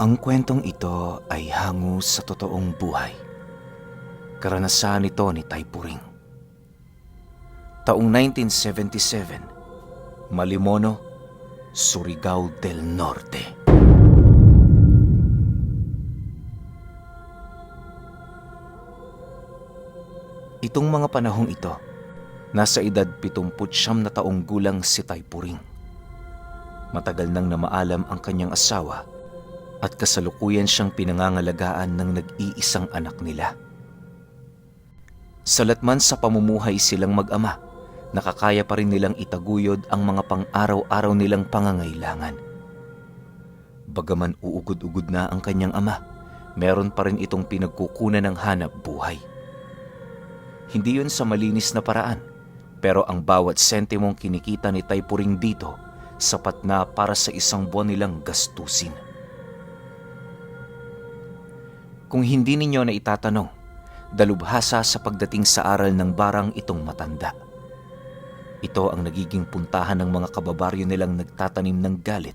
Ang kwentong ito ay hango sa totoong buhay. Karanasan ito ni Tay Puring. Taong 1977, Malimono, Surigao del Norte. Itong mga panahong ito, nasa edad 79 na taong gulang si Tay Puring. Matagal nang namaalam ang kanyang asawa at kasalukuyan siyang pinangangalagaan ng nag-iisang anak nila. Salatman sa pamumuhay silang mag-ama, nakakaya pa rin nilang itaguyod ang mga pang-araw-araw nilang pangangailangan. Bagaman uugod-ugod na ang kanyang ama, meron pa rin itong pinagkukunan ng hanap buhay. Hindi yun sa malinis na paraan, pero ang bawat sentimong kinikita ni Tay Puring dito, sapat na para sa isang buwan nilang gastusin. Kung hindi ninyo na itatanong, dalubhasa sa pagdating sa aral ng barang itong matanda. Ito ang nagiging puntahan ng mga kababaryo nilang nagtatanim ng galit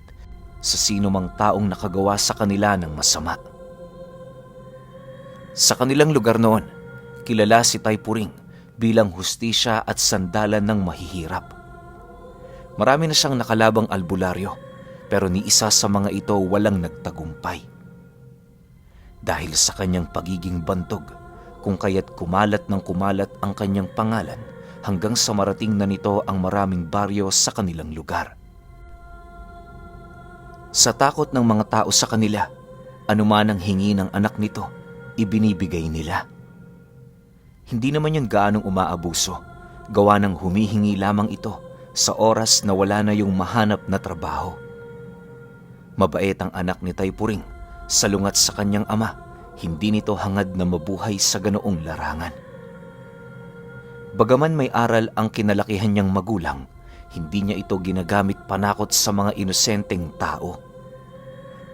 sa sino mang taong nakagawa sa kanila ng masama. Sa kanilang lugar noon, kilala si Tay Puring bilang hustisya at sandalan ng mahihirap. Marami na siyang nakalabang albularyo, pero ni isa sa mga ito walang nagtagumpay. Dahil sa kanyang pagiging bantog, kung kaya't kumalat ng kumalat ang kanyang pangalan hanggang sa marating na nito ang maraming baryo sa kanilang lugar. Sa takot ng mga tao sa kanila, anuman ang hingi ng anak nito, ibinibigay nila. Hindi naman yun gaanong umaabuso, gawa ng humihingi lamang ito sa oras na wala na yung mahanap na trabaho. Mabait ang anak ni Tay Puring, salungat sa kanyang ama, hindi nito hangad na mabuhay sa ganoong larangan. Bagaman may aral ang kinalakihan niyang magulang, hindi niya ito ginagamit panakot sa mga inosenteng tao.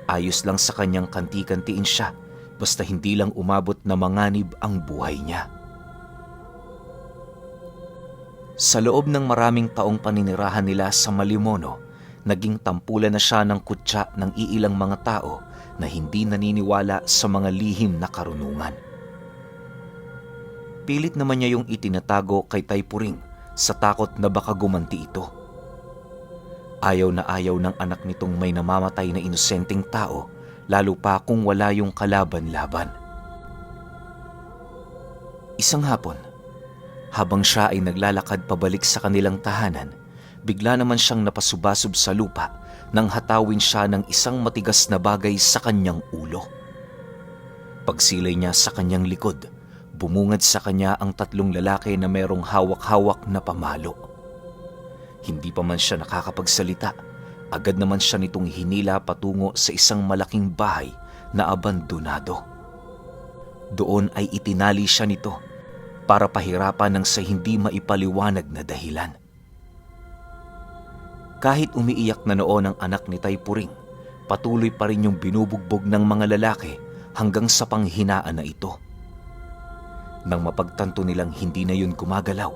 Ayos lang sa kanyang kanti-kantiin siya, basta hindi lang umabot na manganib ang buhay niya. Sa loob ng maraming taong paninirahan nila sa Malimono, naging tampulan na siya ng kutya ng iilang mga tao na hindi naniniwala sa mga lihim na karunungan. Pilit naman niya yung itinatago kay Tay Puring sa takot na baka gumanti ito. Ayaw na ayaw ng anak nitong may namamatay na inosenteng tao, lalo pa kung wala yung kalaban-laban. Isang hapon, habang siya ay naglalakad pabalik sa kanilang tahanan, bigla naman siyang napasubasub sa lupa nang hatawin siya ng isang matigas na bagay sa kanyang ulo. Pagsilay niya sa kanyang likod, bumungad sa kanya ang tatlong lalaki na merong hawak-hawak na pamalo. Hindi pa man siya nakakapagsalita, agad naman siya nitong hinila patungo sa isang malaking bahay na abandonado. Doon ay itinali siya nito para pahirapan ng sa hindi maipaliwanag na dahilan. Kahit umiiyak na noon ang anak ni Tay Puring, patuloy pa rin yung binubugbog ng mga lalaki hanggang sa panghinaan na ito. Nang mapagtanto nilang hindi na yun gumagalaw,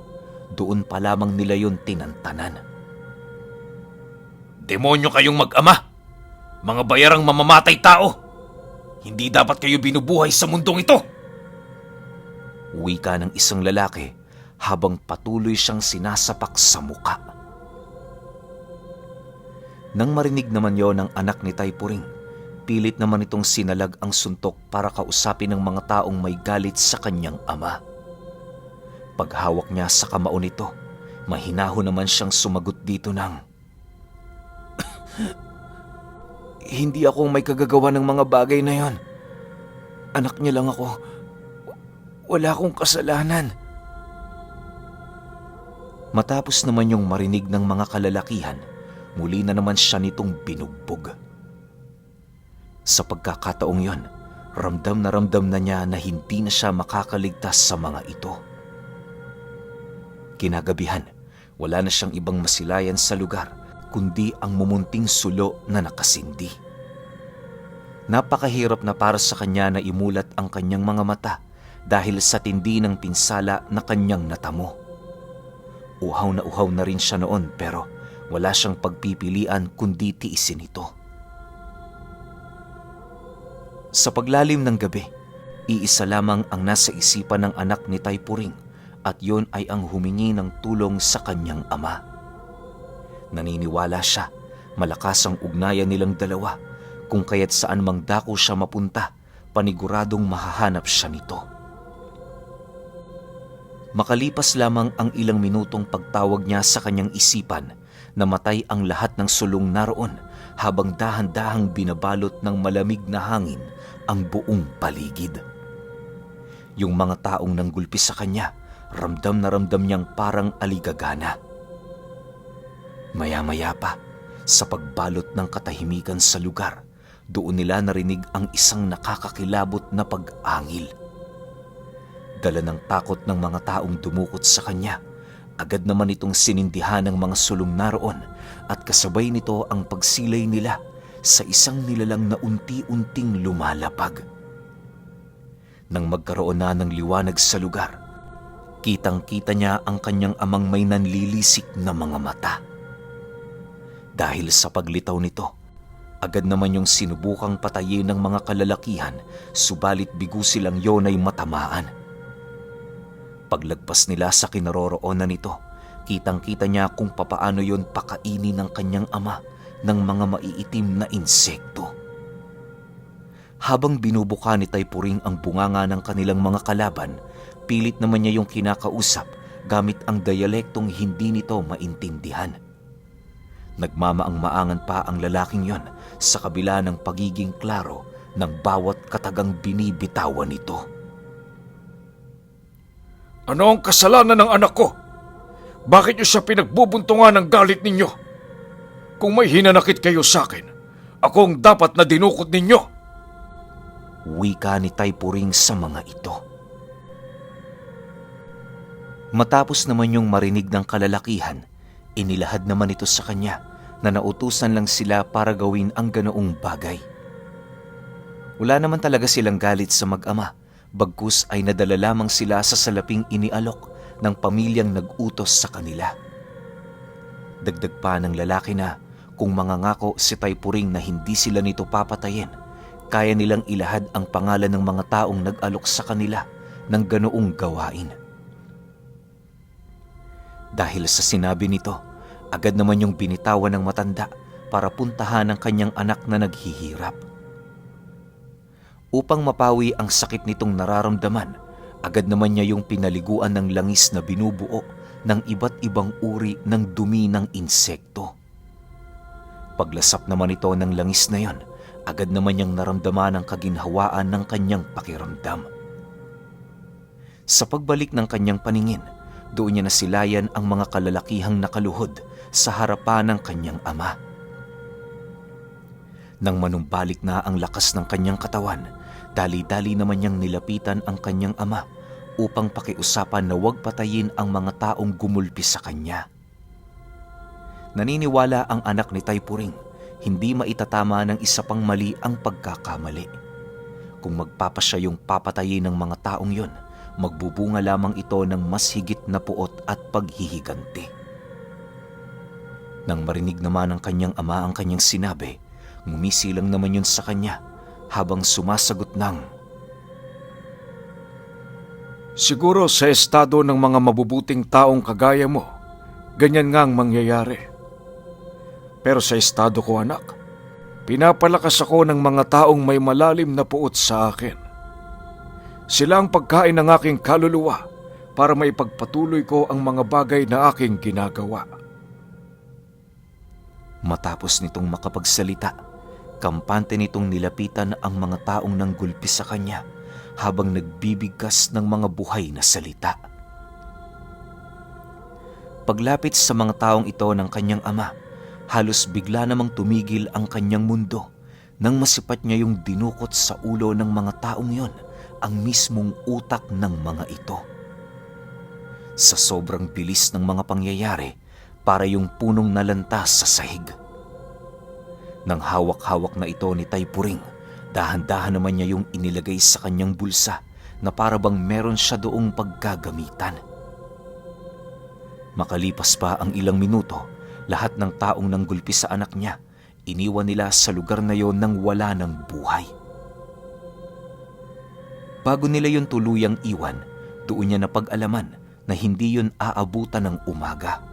doon pa lamang nila yun tinantanan. Demonyo kayong mag-ama! Mga bayarang mamamatay tao! Hindi dapat kayo binubuhay sa mundong ito! Wika ng isang lalaki habang patuloy siyang sinasapak sa muka. Nang marinig naman yon ng anak ni Tay Puring, pilit naman itong sinalag ang suntok para kausapin ng mga taong may galit sa kanyang ama. Paghawak niya sa kamao nito, mahinahon naman siyang sumagot dito ng, "Hindi ako may kagagawa ng mga bagay na yon. Anak niya lang ako. Wala akong kasalanan." Matapos naman yung marinig ng mga kalalakihan, muli na naman siya nitong binugbog. Sa pagkakataong yon, ramdam na niya na hindi na siya makakaligtas sa mga ito. Kinagabihan, wala na siyang ibang masilayan sa lugar kundi ang mumunting sulo na nakasindi. Napakahirap na para sa kanya na imulat ang kanyang mga mata dahil sa tindi ng pinsala na kanyang natamo. Uhaw na rin siya noon pero wala siyang pagpipilian kundi tiisin ito. Sa paglalim ng gabi, iisa lamang ang nasa isipan ng anak ni Tay Puring at yon ay ang humingi ng tulong sa kanyang ama. Naniniwala siya, malakas ang ugnayan nilang dalawa, kung kaya't saan mang dako siya mapunta, paniguradong mahahanap siya nito. Makalipas lamang ang ilang minutong pagtawag niya sa kanyang isipan, namatay ang lahat ng sulong naroon habang dahan-dahang binabalot ng malamig na hangin ang buong paligid. Yung mga taong nanggulpi sa kanya, ramdam na ramdam niyang parang aligagana. Maya-maya pa, sa pagbalot ng katahimikan sa lugar, doon nila narinig ang isang nakakakilabot na pag-angil. Dala ng takot ng mga taong dumukot sa kanya, agad naman itong sinindihan ng mga sulong naroon at kasabay nito ang pagsilay nila sa isang nilalang na unti-unting lumalapag. Nang magkaroon na ng liwanag sa lugar, kitang-kita niya ang kanyang amang may nanlilisik na mga mata. Dahil sa paglitaw nito, agad naman yung sinubukang patayin ng mga kalalakihan, subalit bigo silang yon ay matamaan. Paglagpas nila sa kinaroroonan nito, kitang-kita niya kung papaano yon pakainin ng kanyang ama ng mga maiitim na insekto. Habang binubuka ni Tay Puring ang bunganga ng kanilang mga kalaban, pilit naman niya yung kinakausap gamit ang dialektong hindi nito maintindihan. Nagmamaang-maangan pa ang lalaking yon sa kabila ng pagiging klaro ng bawat katagang binibitawan nito. Ano ang kasalanan ng anak ko? Bakit niyo siya pinagbubuntungan ng galit ninyo? Kung may hinanakit kayo sa akin, ako ang dapat na dinukot ninyo. Wika ni Tay Puring sa mga ito. Matapos naman yung marinig ng kalalakihan, inilahad naman ito sa kanya na nautusan lang sila para gawin ang ganoong bagay. Wala naman talaga silang galit sa mag-ama, bagkus ay nadala lamang sila sa salaping inialok ng pamilyang nag-utos sa kanila. Dagdag pa ng lalaki na kung mangangako si Tay Puring na hindi sila nito papatayin, kaya nilang ilahad ang pangalan ng mga taong nag-alok sa kanila ng ganoong gawain. Dahil sa sinabi nito, agad naman yung binitawan ng matanda para puntahan ang kanyang anak na naghihirap. Upang mapawi ang sakit nitong nararamdaman, agad naman niya yung pinaliguan ng langis na binubuo ng iba't ibang uri ng dumi ng insekto. Paglasap naman ito ng langis na yon, agad naman niyang naramdaman ang kaginhawaan ng kanyang pakiramdam. Sa pagbalik ng kanyang paningin, doon niya nasilayan ang mga kalalakihang nakaluhod sa harapan ng kanyang ama. Nang manumbalik na ang lakas ng kanyang katawan, dali-dali naman niyang nilapitan ang kanyang ama upang pakiusapan na huwag patayin ang mga taong gumulpi sa kanya. Naniniwala ang anak ni Tay Puring, hindi maitatama ng isa pang mali ang pagkakamali. Kung magpapasya yung papatayin ng mga taong yon, magbubunga lamang ito ng mas higit na puot at paghihiganti. Nang marinig naman ng kanyang ama ang kanyang sinabi, ngumisi lang naman yun sa kanya habang sumasagot ng, Siguro sa estado ng mga mabubuting taong kagaya mo, ganyan nga ang mangyayari. Pero sa estado ko, anak, pinapalakas ako ng mga taong may malalim na puot sa akin. Sila ang pagkain ng aking kaluluwa para maipagpatuloy ko ang mga bagay na aking ginagawa. Matapos nitong makapagsalita, kampante nitong nilapitan ang mga taong nanggulpi sa kanya habang nagbibigkas ng mga buhay na salita. Paglapit sa mga taong ito ng kanyang ama, halos bigla namang tumigil ang kanyang mundo nang masipat niya yung dinukot sa ulo ng mga taong yon ang mismong utak ng mga ito. Sa sobrang bilis ng mga pangyayari, para yung punong nalantas sa sahig. Nang hawak-hawak na ito ni Tay Puring, dahan-dahan naman niya yung inilagay sa kanyang bulsa na para bang meron siya doong paggagamitan. Makalipas pa ang ilang minuto, lahat ng taong nanggulpi sa anak niya, iniwan nila sa lugar na yon nang wala ng buhay. Bago nila yun tuluyang iwan, doon niya napag-alaman na hindi yun aabutan ng umaga.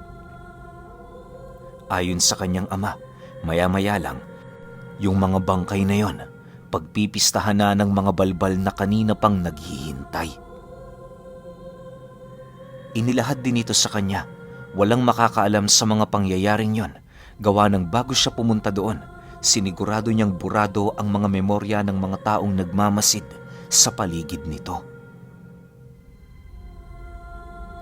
Ayon sa kanyang ama, maya-maya lang, yung mga bangkay na yon, pagpipistahan na ng mga balbal na kanina pang naghihintay. Inilahad din ito sa kanya, walang makakaalam sa mga pangyayaring yon, gawa ng bago siya pumunta doon, sinigurado niyang burado ang mga memorya ng mga taong nagmamasid sa paligid nito.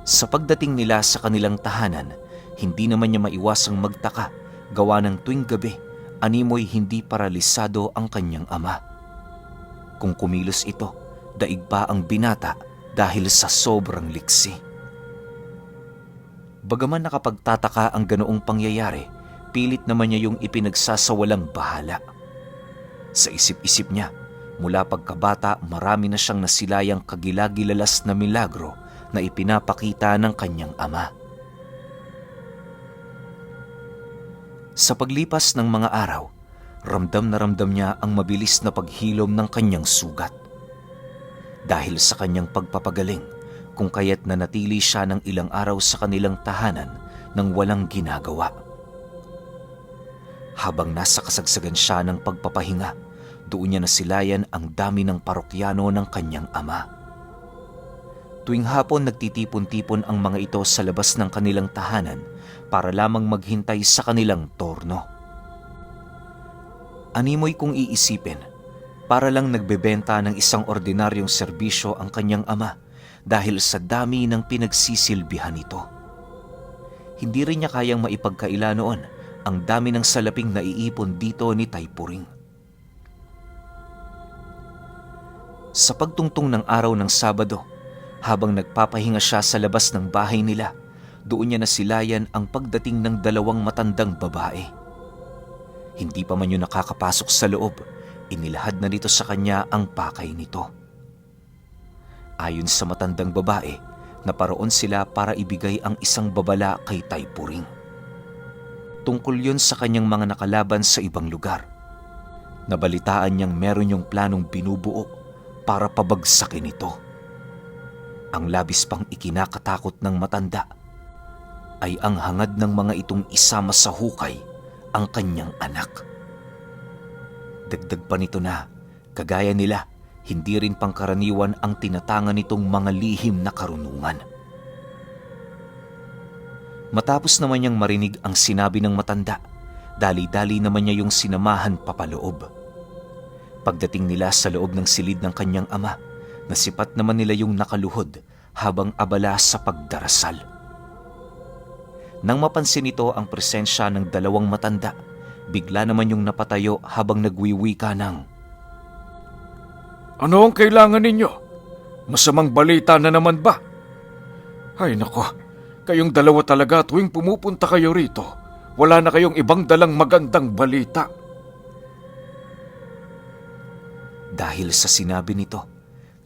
Sa pagdating nila sa kanilang tahanan, hindi naman niya maiwasang magtaka, gawa ng tuwing gabi, animoy hindi paralisado ang kanyang ama. Kung kumilos ito, daig pa ang binata dahil sa sobrang liksi. Bagaman nakapagtataka ang ganoong pangyayari, pilit naman niya yung ipinagsasawalang bahala. Sa isip-isip niya, mula pagkabata marami na siyang nasilayang kagilagilalas na milagro na ipinapakita ng kanyang ama. Sa paglipas ng mga araw, ramdam na ramdam niya ang mabilis na paghilom ng kanyang sugat. Dahil sa kanyang pagpapagaling, kung kaya't nanatili siya ng ilang araw sa kanilang tahanan nang walang ginagawa. Habang nasa kasagsagan siya ng pagpapahinga, doon niya nasilayan ang dami ng parokyano ng kanyang ama. Tuwing hapon nagtitipon-tipon ang mga ito sa labas ng kanilang tahanan para lamang maghintay sa kanilang torno. Animoy kung iisipin, para lang nagbebenta ng isang ordinaryong serbisyo ang kanyang ama dahil sa dami ng pinagsisilbihan nito. Hindi rin niya kayang maipagkaila noon ang dami ng salaping naiipon dito ni Taypuring. Sa pagtungtong ng araw ng Sabado, habang nagpapahinga siya sa labas ng bahay nila, doon niya nasilayan ang pagdating ng dalawang matandang babae. Hindi pa man yun nakakapasok sa loob, inilahad na nito sa kanya ang pakay nito. Ayon sa matandang babae, naparoon sila para ibigay ang isang babala kay Taypuring. Tungkol yun sa kanyang mga nakalaban sa ibang lugar. Nabalitaan niyang meron yung planong binubuo para pabagsakin ito. Ang labis pang ikinakatakot ng matanda ay ang hangad ng mga itong isama sa hukay ang kanyang anak. Dagdag pa nito na, kagaya nila, hindi rin pangkaraniwan ang tinatangan nitong mga lihim na karunungan. Matapos naman niyang marinig ang sinabi ng matanda, dali-dali naman niya yung sinamahan papaloob. Pagdating nila sa loob ng silid ng kanyang ama, nasipat naman nila yung nakaluhod habang abala sa pagdarasal. Nang mapansin nito ang presensya ng dalawang matanda, bigla naman yung napatayo habang nagwiwika ng, Ano ang kailangan ninyo? Masamang balita na naman ba? Ay nako, kayong dalawa talaga tuwing pumupunta kayo rito, wala na kayong ibang dalang magandang balita. Dahil sa sinabi nito,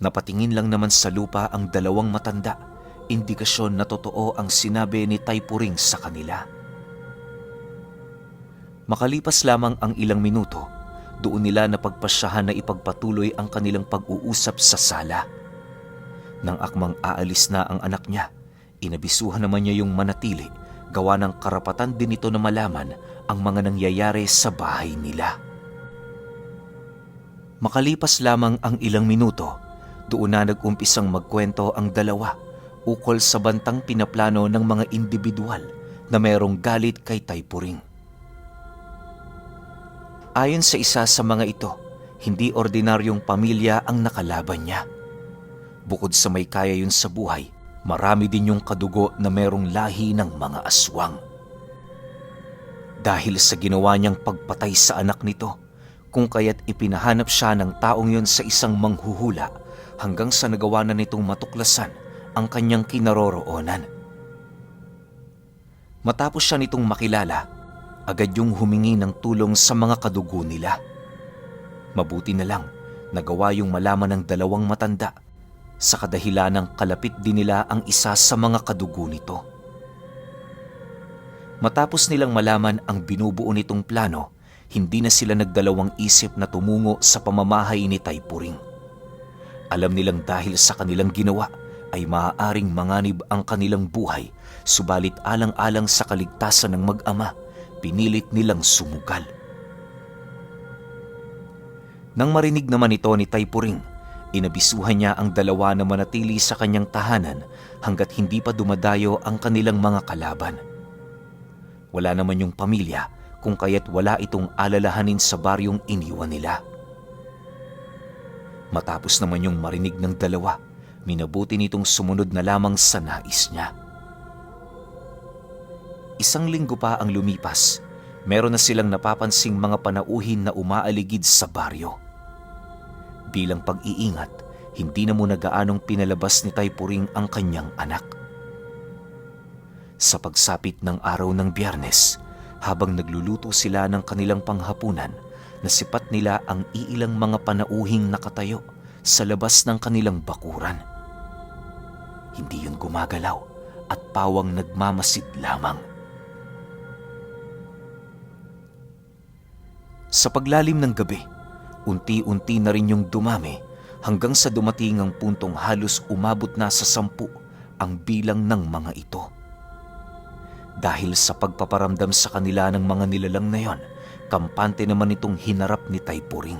napatingin lang naman sa lupa ang dalawang matanda, indikasyon na totoo ang sinabi ni Taypuring sa kanila. Makalipas lamang ang ilang minuto, doon nila napagpasyahan na ipagpatuloy ang kanilang pag-uusap sa sala. Nang akmang aalis na ang anak niya, inabisuhan naman niya yung manatili, gawa ng karapatan din ito na malaman ang mga nangyayari sa bahay nila. Makalipas lamang ang ilang minuto, doon na nag-umpisang magkwento ang dalawa ukol sa bantang pinaplano ng mga individual na mayroong galit kay Taypuring. Ayon sa isa sa mga ito, hindi ordinaryong pamilya ang nakalaban niya. Bukod sa may kaya yun sa buhay, marami din yung kadugo na mayroong lahi ng mga aswang. Dahil sa ginawa niyang pagpatay sa anak nito, kung kaya't ipinahanap siya ng taong yun sa isang manghuhula hanggang sa nagawa na nitong matuklasan ang kanyang kinaroroonan. Matapos siya nitong makilala, agad yung humingi ng tulong sa mga kadugo nila. Mabuti na lang, nagawa yung malaman ng dalawang matanda sa kadahilanang kalapit din nila ang isa sa mga kadugo nito. Matapos nilang malaman ang binubuo nitong plano, hindi na sila nagdalawang isip na tumungo sa pamamahay ni Taypuring. Alam nilang dahil sa kanilang ginawa ay maaaring manganib ang kanilang buhay, subalit alang-alang sa kaligtasan ng mag-ama, pinilit nilang sumugal. Nang marinig naman ito ni Taypuring, inabisuhan niya ang dalawa na manatili sa kanyang tahanan hanggat hindi pa dumadayo ang kanilang mga kalaban. Wala naman yung pamilya kung kaya't wala itong alalahanin sa baryong iniwan nila. Matapos naman yung marinig ng dalawa, minabuti nitong sumunod na lamang sa nais niya. Isang linggo pa ang lumipas, meron na silang napapansing mga panauhin na umaaligid sa baryo. Bilang pag-iingat, hindi na muna gaanong pinalabas ni Taypuring ang kanyang anak. Sa pagsapit ng araw ng Biyernes, habang nagluluto sila ng kanilang panghapunan, nasipat nila ang iilang mga panauhing nakatayo sa labas ng kanilang bakuran. Hindi yun gumagalaw at pawang nagmamasid lamang. Sa paglalim ng gabi, unti-unti na rin yung dumami hanggang sa dumating ang puntong halos umabot na sa 10 ang bilang ng mga ito. Dahil sa pagpaparamdam sa kanila ng mga nilalang na yon, kampante naman itong hinarap ni Taypuring.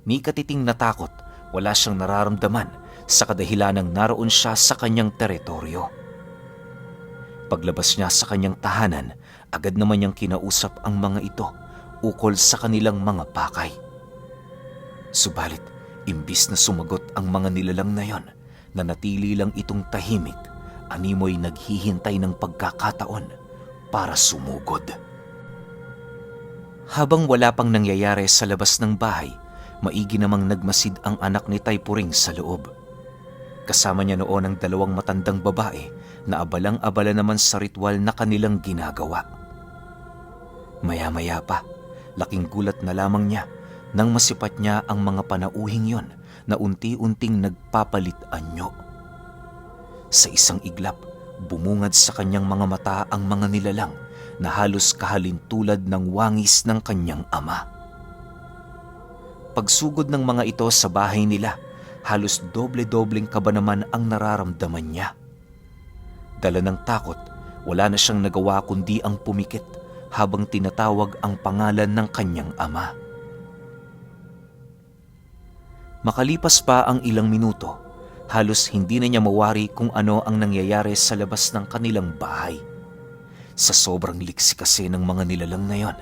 Ni katiting natakot, wala siyang nararamdaman sa kadahilanang naroon siya sa kanyang teritoryo. Paglabas niya sa kanyang tahanan, agad naman niyang kinausap ang mga ito ukol sa kanilang mga pakay. Subalit, imbis na sumagot ang mga nilalang na yon, nanatili lang itong tahimik, animoy naghihintay ng pagkakataon para sumugod. Habang wala pang nangyayari sa labas ng bahay, maigi namang nagmasid ang anak ni Taypuring sa loob. Kasama niya noon ang 2 matandang babae na abalang-abala naman sa ritual na kanilang ginagawa. Maya-maya pa, laking gulat na lamang niya nang masipat niya ang mga panauhing yon na unti-unting nagpapalit anyo. Sa isang iglap, bumungad sa kanyang mga mata ang mga nilalang na halos kahalintulad ng wangis ng kanyang ama. Pagsugod ng mga ito sa bahay nila, halos doble-dobleng kaba naman ang nararamdaman niya. Dala ng takot, wala na siyang nagawa kundi ang pumikit habang tinatawag ang pangalan ng kanyang ama. Makalipas pa ang ilang minuto, halos hindi na niya mawari kung ano ang nangyayari sa labas ng kanilang bahay. Sa sobrang liksi kasi ng mga nilalang na yon,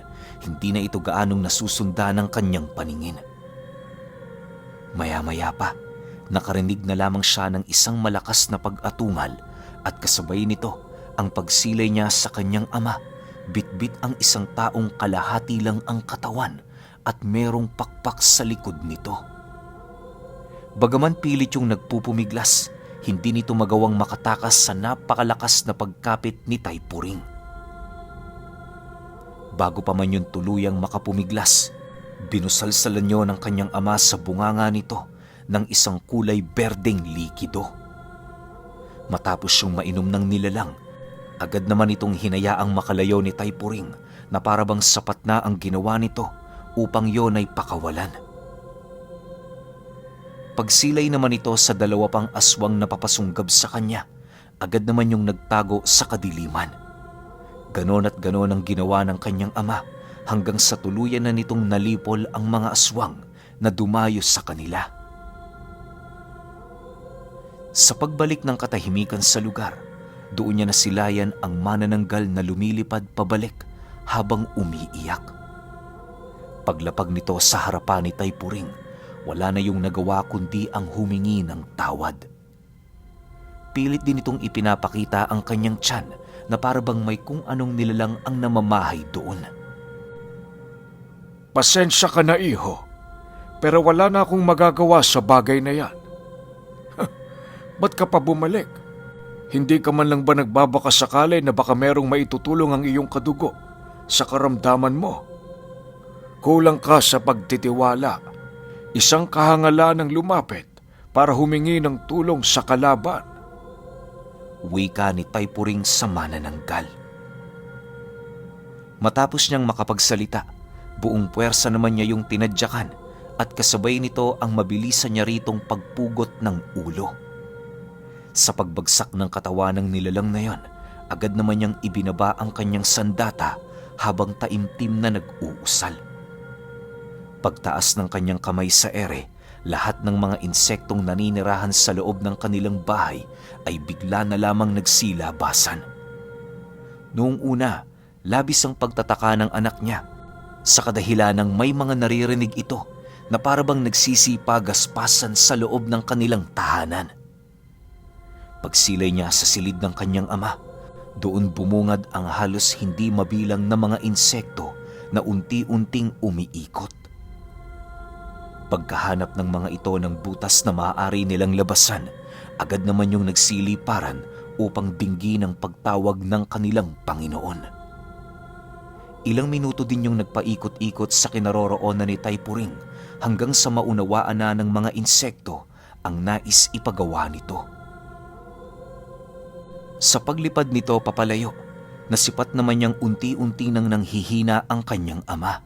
hindi na ito gaanong nasusunda ng kanyang paningin. Maya-maya pa, nakarinig na lamang siya ng isang malakas na pag-atungal at kasabay nito ang pagsilay niya sa kanyang ama. Bitbit ang isang taong kalahati lang ang katawan at merong pakpak sa likod nito. Bagaman pilit yung nagpupumiglas, hindi nito magawang makatakas sa napakalakas na pagkapit ni Taypuring. Bago pa man yung tuluyang makapumiglas, binusalsalan niyo ng kanyang ama sa bunganga nito ng isang kulay berdeng likido. Matapos yung mainom ng nilalang, agad naman itong hinayaang makalayo ni Taypuring na parabang sapat na ang ginawa nito upang yon ay pakawalan. Pagsilay naman ito sa 2 pang aswang na papasunggab sa kanya, agad naman yung nagtago sa kadiliman. Ganon at ganon ang ginawa ng kanyang ama hanggang sa tuluyan na nitong nalipol ang mga aswang na dumayo sa kanila. Sa pagbalik ng katahimikan sa lugar, doon niya nasilayan ang manananggal na lumilipad pabalik habang umiiyak. Paglapag nito sa harapan ni Taypuring, wala na yung nagawa kundi ang humingi ng tawad. Pilit din itong ipinapakita ang kanyang tiyan na parabang may kung anong nilalang ang namamahay doon. Pasensya ka na, iho, pero wala na akong magagawa sa bagay na yan. Ba't ka pa bumalik? Hindi ka man lang ba nagbabaka sakali na baka merong maitutulong ang iyong kadugo sa karamdaman mo? Kulang ka sa pagtitiwala. Isang kahangalan ang lumapit para humingi ng tulong sa kalaban. Wika ni Taypuring sa manananggal. Matapos niyang makapagsalita, buong puwersa naman niya yung tinadyakan at kasabay nito ang mabilisan niya ritong pagpugot ng ulo. Sa pagbagsak ng katawan ng nilalang na yon, agad naman niyang ibinaba ang kanyang sandata habang taimtim na nag-uusal. Pagtaas ng kanyang kamay sa ere, lahat ng mga insektong naninirahan sa loob ng kanilang bahay ay bigla na lamang nagsilabasan. Noong una, labis ang pagtataka ng anak niya sa kadahilanang may mga naririnig ito na parabang nagsisipagaspasan sa loob ng kanilang tahanan. Pagsilay niya sa silid ng kanyang ama, doon bumungad ang halos hindi mabilang na mga insekto na unti-unting umiikot. Pagkahanap ng mga ito ng butas na maaari nilang labasan, agad naman yung nagsiliparan upang dinggin ang pagtawag ng kanilang Panginoon. Ilang minuto din yung nagpaikot-ikot sa kinaroroonan ni Taypuring hanggang sa maunawaan na ng mga insekto ang nais ipagawa nito. Sa paglipad nito papalayo, nasipat naman niyang unti-unti nang nanghihina ang kanyang ama.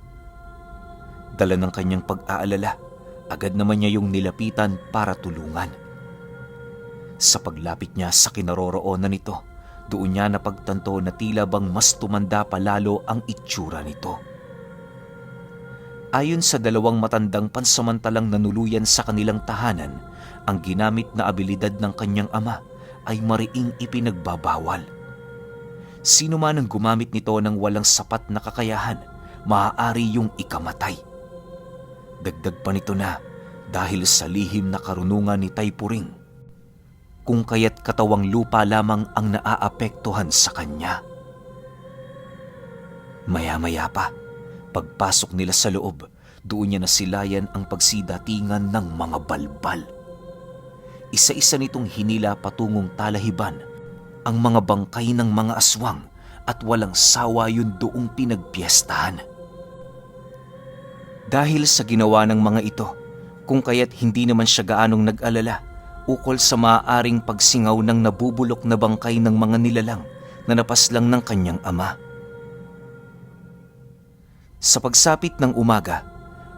Dala ng kanyang pag-aalala, agad naman niya yung nilapitan para tulungan. Sa paglapit niya sa kinaroroonan nito, doon niya napagtanto na tila bang mas tumanda pa lalo ang itsura nito. Ayon sa dalawang matandang pansamantalang nanuluyan sa kanilang tahanan, ang ginamit na abilidad ng kanyang ama ay mariing ipinagbabawal. Sino man ang gumamit nito ng walang sapat na kakayahan, maaari yung ikamatay. Dagdag pa nito na dahil sa lihim na karunungan ni Taypuring, kung kaya't katawang lupa lamang ang naaapektuhan sa kanya. Maya-maya pa, pagpasok nila sa loob, doon niya nasilayan ang pagsidatingan ng mga balbal. Isa-isa nitong hinila patungong talahiban ang mga bangkay ng mga aswang at walang sawa yun doong pinagpiestahan. Dahil sa ginawa ng mga ito, kung kaya't hindi naman siya gaanong nag-alala ukol sa maaaring pagsingaw ng nabubulok na bangkay ng mga nilalang na napaslang ng kanyang ama. Sa pagsapit ng umaga,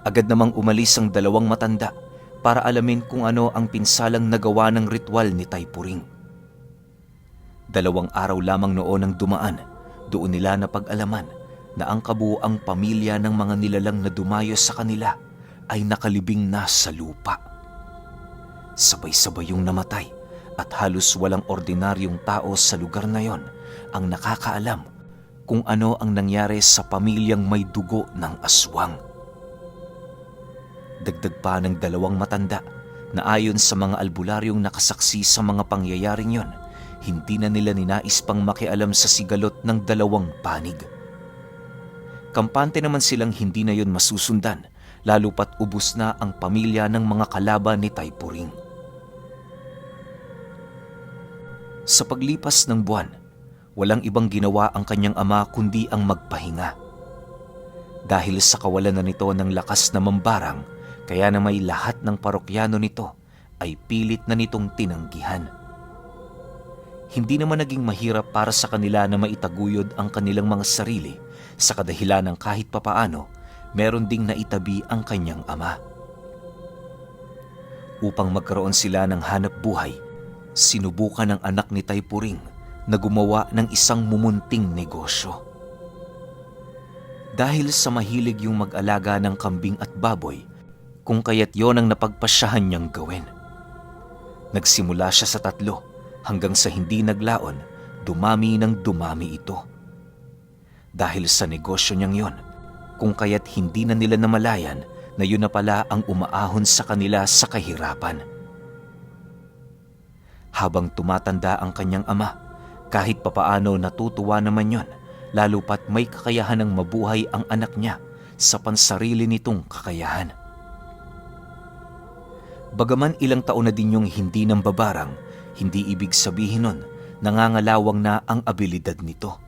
agad namang umalis ang dalawang matanda para alamin kung ano ang pinsalang nagawa ng ritual ni Taypuring. 2 araw lamang noon ang dumaan, doon nila napag-alaman na ang kabuuang pamilya ng mga nilalang na dumayo sa kanila ay nakalibing na sa lupa. Sabay-sabay yung namatay at halos walang ordinaryong tao sa lugar na yon ang nakakaalam kung ano ang nangyari sa pamilyang may dugo ng aswang. Dagdag pa ng 2 matanda na ayon sa mga albularyong nakasaksi sa mga pangyayaring yon, hindi na nila ninais pang makialam sa sigalot ng 2 panig. Kampante naman silang hindi na yon masusundan, lalo pat ubos na ang pamilya ng mga kalaban ni Taypuring. Sa paglipas ng buwan, walang ibang ginawa ang kanyang ama kundi ang magpahinga. Dahil sa kawalan na nito ng lakas na mambarang, kaya na may lahat ng parokyano nito ay pilit na nitong tinanggihan. Hindi naman naging mahirap para sa kanila na maitaguyod ang kanilang mga sarili sa kadahilan ng kahit papaano meron ding naitabi ang kanyang ama. Upang magkaroon sila ng hanap buhay, sinubukan ng anak ni Taypuring na gumawa ng isang mumunting negosyo. Dahil sa mahilig yung mag-alaga ng kambing at baboy, kung kaya't yon ang napagpasyahan niyang gawin. Nagsimula siya sa 3 hanggang sa hindi naglaon, dumami ng dumami ito. Dahil sa negosyo niyang yon, kung kaya't hindi na nila namalayan na yun na pala ang umaahon sa kanila sa kahirapan. Habang tumatanda ang kanyang ama, kahit papaano natutuwa naman yon, lalo pat may kakayahan ng mabuhay ang anak niya sa pansarili nitong kakayahan. Bagaman ilang taon na din yung hindi nang babarang, hindi ibig sabihin nun nangangalawang na ang abilidad nito.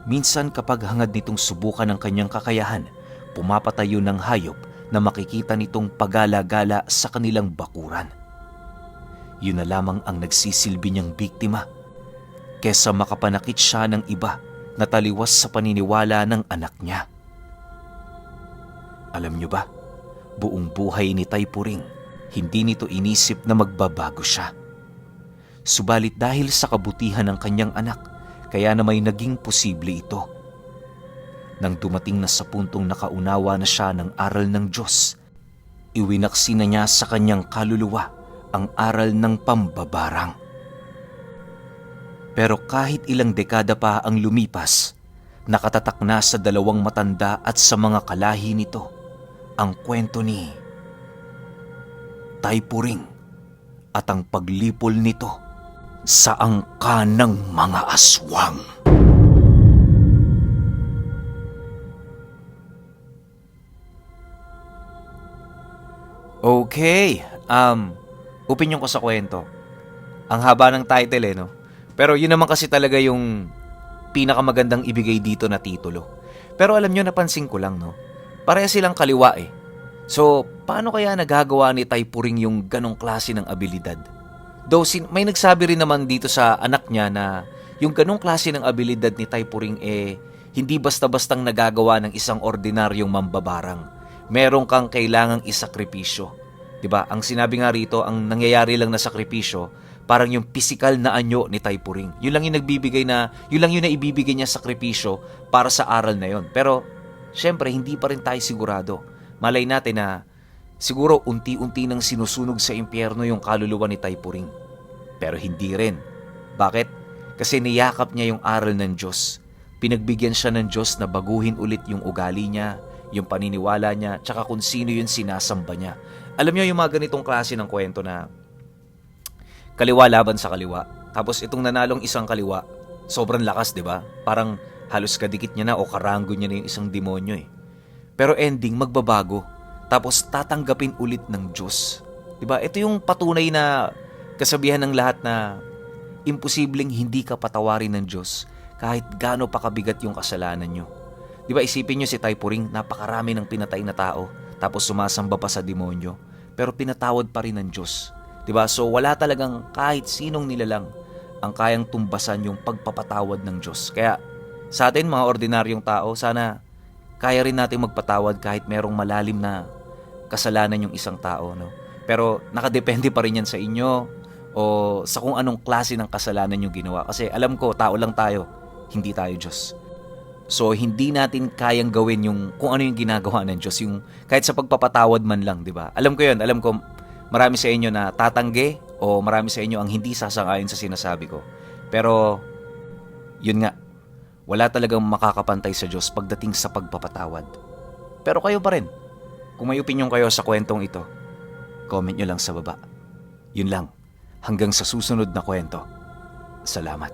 Minsan kapag hangad nitong subukan ang kanyang kakayahan, pumapatayo ng hayop na makikita nitong pagala-gala sa kanilang bakuran. Yun na lamang ang nagsisilbi niyang biktima, kesa makapanakit siya ng iba na taliwas sa paniniwala ng anak niya. Alam niyo ba, Buong buhay ni Taypuring, hindi nito inisip na magbabago siya. Subalit dahil sa kabutihan ng kanyang anak, kaya na may naging posible ito. Nang dumating na sa puntong nakaunawa na siya ng aral ng Diyos, iwinaksi na niya sa kanyang kaluluwa ang aral ng pambabarang. Pero kahit ilang dekada pa ang lumipas, nakatatak na sa dalawang matanda at sa mga kalahi nito ang kwento ni Taypuring at ang paglipol nito sa angka ng mga aswang. Okay, opinion ko sa kwento. Ang haba ng title no? Pero yun naman kasi talaga yung pinakamagandang ibigay dito na titulo. Pero alam nyo, napansin ko lang, no? Pareha silang kaliwa eh. So, paano kaya nagagawa ni Taypuring yung ganong klase ng abilidad? Though, may nagsabi rin naman dito sa anak niya na yung ganong klase ng abilidad ni Taypuring hindi basta-bastang nagagawa ng isang ordinaryong mambabarang. Meron kang kailangang isakripisyo. 'Di ba? Ang sinabi nga rito, ang nangyayari lang na sakripisyo, parang yung physical na anyo ni Taypuring. Yun lang yung naibibigay niya sakripisyo para sa aral na yon. Pero syempre, hindi pa rin tayo sigurado. Malay natin na siguro unti-unti nang sinusunog sa impyerno yung kaluluwa ni Taypuring. Pero hindi rin. Bakit? Kasi niyakap niya yung aral ng Diyos. Pinagbigyan siya ng Diyos na baguhin ulit yung ugali niya, yung paniniwala niya, tsaka kung sino yung sinasamba niya. Alam niyo yung mga ganitong klase ng kwento na kaliwa laban sa kaliwa. Tapos itong nanalong isang kaliwa, sobrang lakas, di ba? Parang halos kadikit niya na o karanggo niya na yung isang demonyo eh. Pero ending, magbabago. Tapos tatanggapin ulit ng Diyos. Di ba? Ito yung patunay na kasabihan ng lahat na imposibleng hindi ka patawarin ng Diyos kahit gaano pa kabigat yung kasalanan nyo. Di ba, isipin nyo si Taypuring, napakarami ng pinatay na tao, tapos sumasamba pa sa demonyo, pero pinatawad pa rin ng Diyos. Di ba? So wala talagang kahit sinong nilalang ang kayang tumbasan yung pagpapatawad ng Diyos. Kaya sa atin mga ordinaryong tao, sana kaya rin natin magpatawad kahit merong malalim na kasalanan yung isang tao, no? Pero nakadepende pa rin yan sa inyo o sa kung anong klase ng kasalanan yung ginawa. Kasi alam ko, tao lang tayo, hindi tayo Diyos. So hindi natin kayang gawin yung kung ano yung ginagawa ng Diyos, yung kahit sa pagpapatawad man lang, di ba? Alam ko yun, alam ko marami sa inyo na tatanggi o marami sa inyo ang hindi sasang-ayon sa sinasabi ko. Pero yun nga, wala talagang makakapantay sa Diyos pagdating sa pagpapatawad. Pero kayo pa rin, kung may opinion kayo sa kwentong ito, comment nyo lang sa baba. Yun lang, hanggang sa susunod na kwento. Salamat.